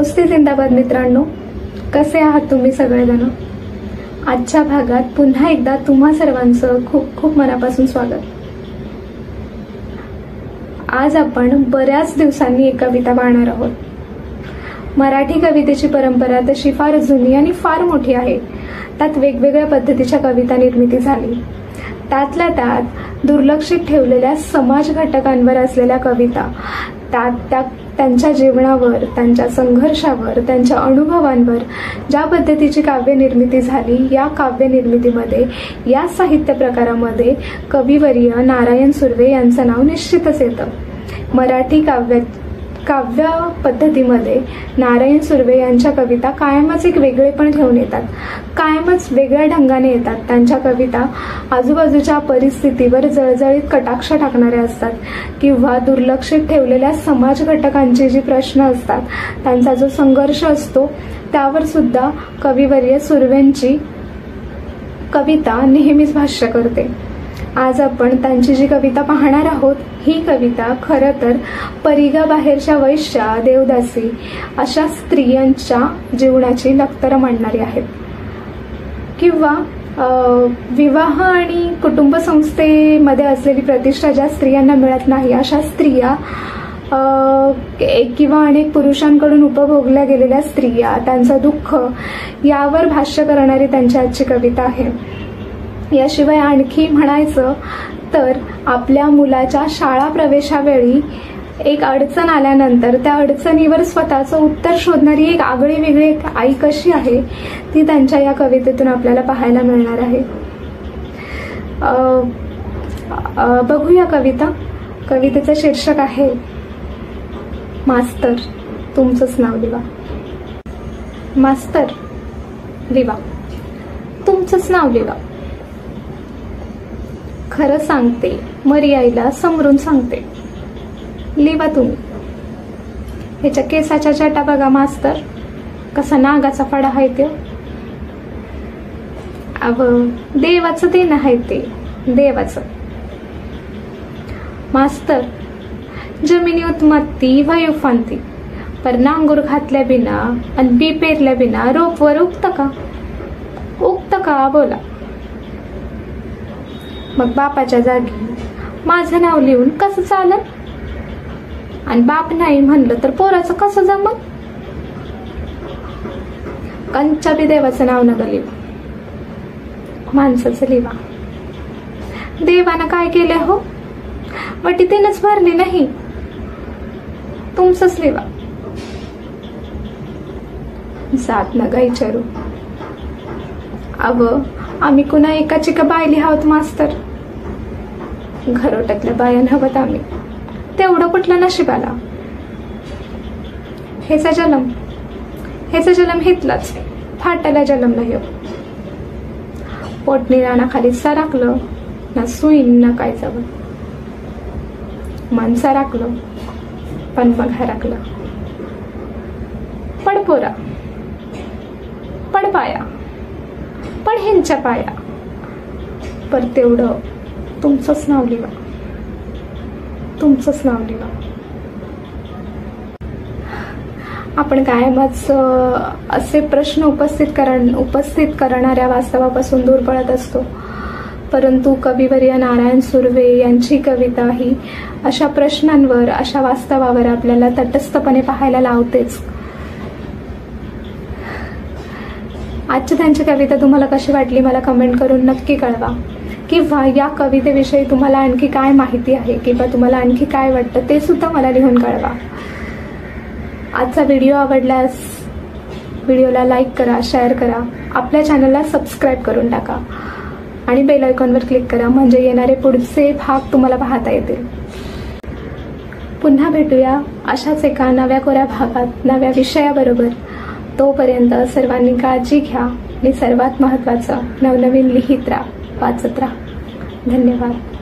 दोस्ती जिंदाबाद मित्रांनो, कसे आहात तुम्ही सगळेजण। आजच्या भागात पुन्हा एकदा तुम्हा सर्वांचं खूप खूप मनापासून स्वागत। आज आपण बऱ्याच दिवसांनी एक कविता पाहणार आहोत। मराठी कवितेची परंपरा तशी फार जुनी आणि फार मोठी आहे। त्यात वेगवेगळ्या पद्धतीच्या कविता निर्मिती झाली। त्यातल्या त्यात दुर्लक्षित ठेवलेल्या समाज घटकांवर असलेल्या कविता, त्यांच्या जीवनावर, त्यांच्या संघर्षावर, त्यांच्या अनुभवांवर ज्या पद्धतीची काव्य निर्मिती झाली, या काव्य निर्मितीमध्ये, या साहित्य प्रकारामध्ये कविवर्य नारायण सुर्वे यांचं नाव निश्चितच येतं। मराठी काव्य पद्धतीमध्ये नारायण सुर्वे यांच्या कविता कायमच एक वेगळेपण घेऊन येतात, कायमच वेगळ्या ढंगाने येतात। त्यांच्या कविता आजूबाजूच्या परिस्थितीवर जळजळीत कटाक्ष टाकणाऱ्या असतात किंवा दुर्लक्षित ठेवलेल्या समाज घटकांचे जे प्रश्न असतात, त्यांचा जो संघर्ष असतो, त्यावर सुद्धा कविवर्य सुर्वेंची कविता नेहमीच भाष्य करते। आज आपण त्यांची जी कविता पाहणार आहोत, ही कविता खरं तर परिघाबाहेरच्या वैश्या, देवदासी अशा स्त्रियांच्या जीवनाची लखतरं मांडणारी आहेत किंवा विवाह आणि कुटुंब संस्थेमध्ये असलेली प्रतिष्ठा ज्या स्त्रियांना मिळत नाही, अशा स्त्रिया, एक किंवा अनेक पुरुषांकडून उपभोगल्या गेलेल्या स्त्रिया, त्यांचं दुःख यावर भाष्य करणारी त्यांची आजची कविता आहे। याशिवाय आणखी म्हणायचं तर आपल्या मुलाच्या शाळा प्रवेशावेळी एक अडचण आल्यानंतर त्या अडचणीवर स्वतःचं उत्तर शोधणारी एक आगळी वेगळी आई कशी आहे, ती त्यांच्या या कवितेतून आपल्याला पाहायला मिळणार आहे। बघूया कविता। कवितेचं शीर्षक आहे मास्तर तुमचंच नाव लिवा। मास्तर लिवा, तुमचंच नाव लिवा। खरं सांगते, मर्याईला समरून सांगते, लिवा तुम्ही। ह्याच्या केसाच्या जटा बघा मास्तर, कसा नागाचा फडा आहे तो। देवाचं देणं आहे ते, देवाचं। मास्तर जमिनी उत्मात्ती वायुफांती, पर नांगूर घातल्या बिना आणि बी पेरल्या बिना रोपवर उगतं का? उगतं का? बोला। मग बापाच्या जागी माझं नाव लिहून कसं चालत? आणि बाप नाही म्हणलं तर पोराचं कसं जमत? कंच्या बी देवाचं नाव नका लिहा, माणसाचं लिहा। देवानं काय केलं हो? वाटी तिनंच भरली नाही, तुमचंच लिहा। जात नका विचारू, आम्ही कुणा एकाची का बायली आहोत मास्तर? घरोट्यातल्या बायान हवत आम्ही, तेवढं कुठलं नशिबाला? ह्याचा जन्म हितलाच, फाटाला जन्म नाही। पोटणी रानाखाली साराकलं ना, सुईन ना काय जावं, मन साराकलं पण मग हरकलं। पड पोरा, पड पाया, पण ह्यांच्या पाया, पर तेवढं तुमचंच नाव लिहा, तुमचंच नाव लिहा। आपण कायमच असे प्रश्न उपस्थित करणाऱ्या वास्तवापासून दूर पळत असतो, परंतु कविवर्य नारायण सुर्वे यांची कविता ही अशा प्रश्नांवर, अशा वास्तवावर आपल्याला तटस्थपणे पाहायला लावतेच। आजची त्यांची कविता तुम्हाला कशी वाटली मला कमेंट करून नक्की कळवा, किंवा या कवितेविषयी तुम्हाला आणखी काय माहिती आहे किंवा तुम्हाला आणखी काय वाटतं ते सुद्धा मला लिहून कळवा। आजचा व्हिडिओ आवडल्यास व्हिडिओला लाईक करा, शेअर करा, आपल्या चॅनलला सबस्क्राईब करून टाका आणि बेल आयकॉनवर क्लिक करा, म्हणजे येणारे पुढचे भाग तुम्हाला पाहता येतील। पुन्हा भेटूया अशाच एका नव्या कोऱ्या भागात, नव्या विषयाबरोबर। तोपर्यंत सर्वांनी काळजी घ्या आणि सर्वात महत्त्वाचं, नवनवीन लिहित राहा, वाचत राहा। धन्यवाद।